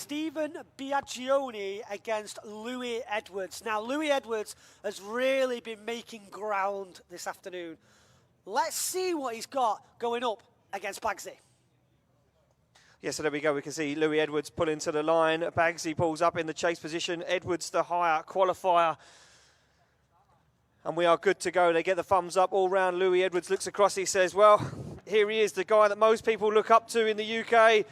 Stephen Baggsy against Lwi Edwards. Now, Lwi Edwards has really been making ground this afternoon. Let's see what he's got going up against Baggsy. Yeah, so there we go. We can see Lwi Edwards pulling to the line. Baggsy pulls up in the chase position. Edwards the higher qualifier. And we are good to go. They get the thumbs up all round. Lwi Edwards looks across. He says, well, here he is, the guy that most people look up to in the UK.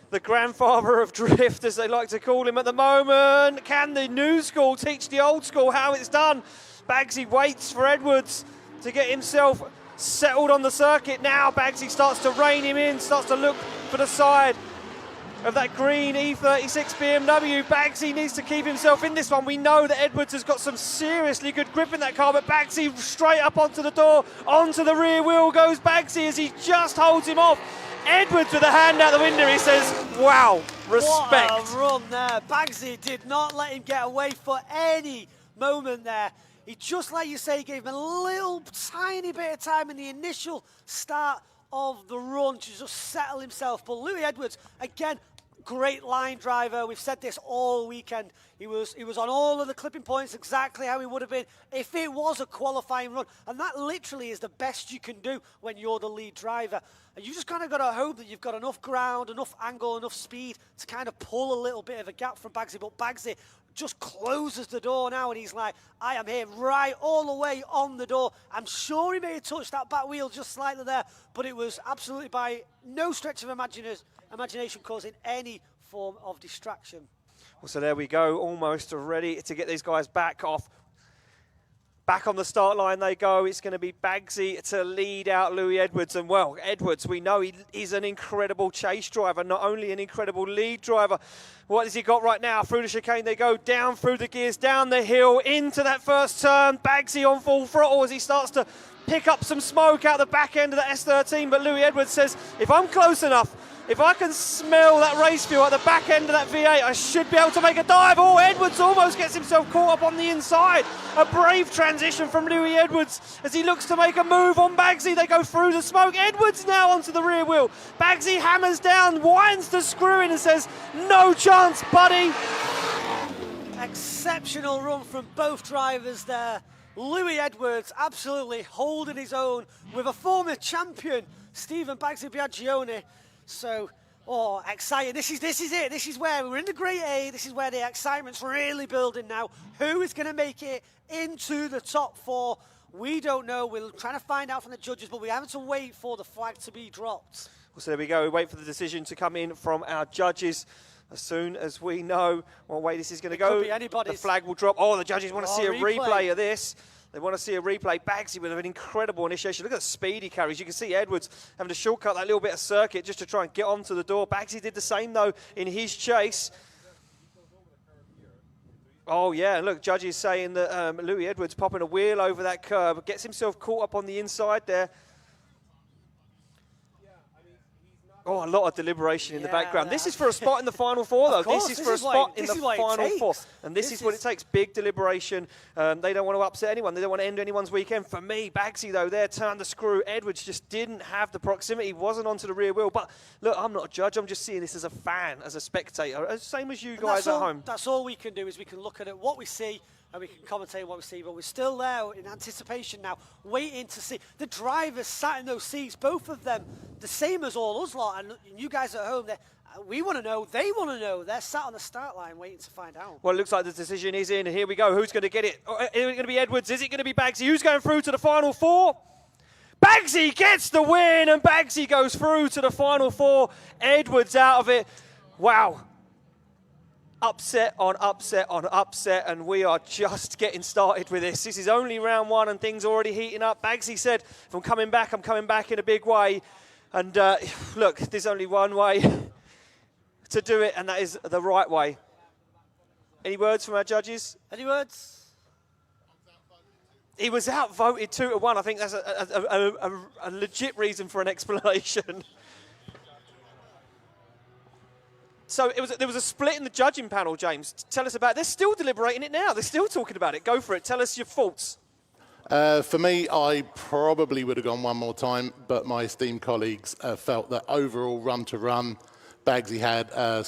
The grandfather of drift, as they like to call him at the moment. Can the new school teach the old school how it's done? Baggsy waits for Edwards to get himself settled on the circuit. Now Baggsy starts to rein him in, starts to look for the side of that green E36 BMW. Baggsy needs to keep himself in this one. We know that Edwards has got some seriously good grip in that car, but Baggsy straight up onto the door, onto the rear wheel goes Baggsy as he just holds him off. Edwards with a hand out the window, he says, wow, respect. What a run there. Baggsy did not let him get away for any moment there. He, just like you say, gave him a little tiny bit of time in the initial start of the run to just settle himself. But Lwi Edwards, again, great line driver. We've said this all weekend. He was on all of the clipping points exactly how he would have been if it was a qualifying run. And that literally is the best you can do when you're the lead driver. And you just kind of got to hope that you've got enough ground, enough angle, enough speed to kind of pull a little bit of a gap from Baggsy. But Baggsy just closes the door now, and he's like, I am here right all the way on the door. I'm sure he may have touched that back wheel just slightly there, but it was absolutely by no stretch of imagination causing any form of distraction. Well, so there we go, almost ready to get these guys back off. Back on the start line they go. It's going to be Baggsy to lead out Lwi Edwards. And, well, Edwards, we know he's an incredible chase driver, not only an incredible lead driver. What has he got right now? Through the chicane they go, down through the gears, down the hill, into that first turn. Baggsy on full throttle as he starts to pick up some smoke out the back end of the S13. But Lwi Edwards says, if I'm close enough, if I can smell that race fuel at the back end of that V8, I should be able to make a dive. Oh, Edwards almost gets himself caught up on the inside. A brave transition from Lwi Edwards as he looks to make a move on Baggsy. They go through the smoke. Edwards now onto the rear wheel. Baggsy hammers down, winds the screw in and says, no chance, buddy. Exceptional run from both drivers there. Lwi Edwards absolutely holding his own with a former champion, Stephen Baggsy. So, oh, exciting. This is it. This is where we're in the Grade A. This is where the excitement's really building now. Who is going to make it into the top four? We don't know. We're trying to find out from the judges, but we have to wait for the flag to be dropped. Well, so there we go. We wait for the decision to come in from our judges. As soon as we know what way this is going to go, the flag will drop. Oh, the judges want to see a replay of this. They want to see a replay. Baggsy with an incredible initiation. Look at the speed he carries. You can see Edwards having to shortcut that little bit of circuit just to try and get onto the door. Baggsy did the same, though, in his chase. Oh, yeah, look, judges saying that Lwi Edwards popping a wheel over that curb, gets himself caught up on the inside there. Oh, a lot of deliberation in the background. This is for a spot in the Final Four, though. This is for a spot in the Final Four. And this is what it takes, big deliberation. They don't want to upset anyone. They don't want to end anyone's weekend. For me, Baggsy, though, there turned the screw. Edwards just didn't have the proximity, wasn't onto the rear wheel. But, look, I'm not a judge. I'm just seeing this as a fan, as a spectator, same as you guys at home. That's all we can do is we can look at it, what we see, and we can commentate what we see, but we're still there in anticipation now, waiting to see. The drivers sat in those seats, both of them, the same as all us lot, and you guys at home, we want to know, they want to know. They're sat on the start line waiting to find out. Well, it looks like the decision is in. Here we go. Who's going to get it? Is it going to be Edwards? Is it going to be Baggsy? Who's going through to the Final Four? Baggsy gets the win, and Baggsy goes through to the Final Four. Edwards out of it. Wow. Upset on upset on upset, and we are just getting started with this. This is only round one, and things are already heating up. Baggsy said, if I'm coming back in a big way. And look, there's only one way to do it, and that is the right way. Any words from our judges? Any words? He was outvoted 2-1. I think that's a legit reason for an explanation. So there was a split in the judging panel, James. Tell us about it. They're still deliberating it now. They're still talking about it. Go for it. Tell us your thoughts. For me, I probably would have gone one more time, but my esteemed colleagues felt that overall run-to-run, Baggsy had slightly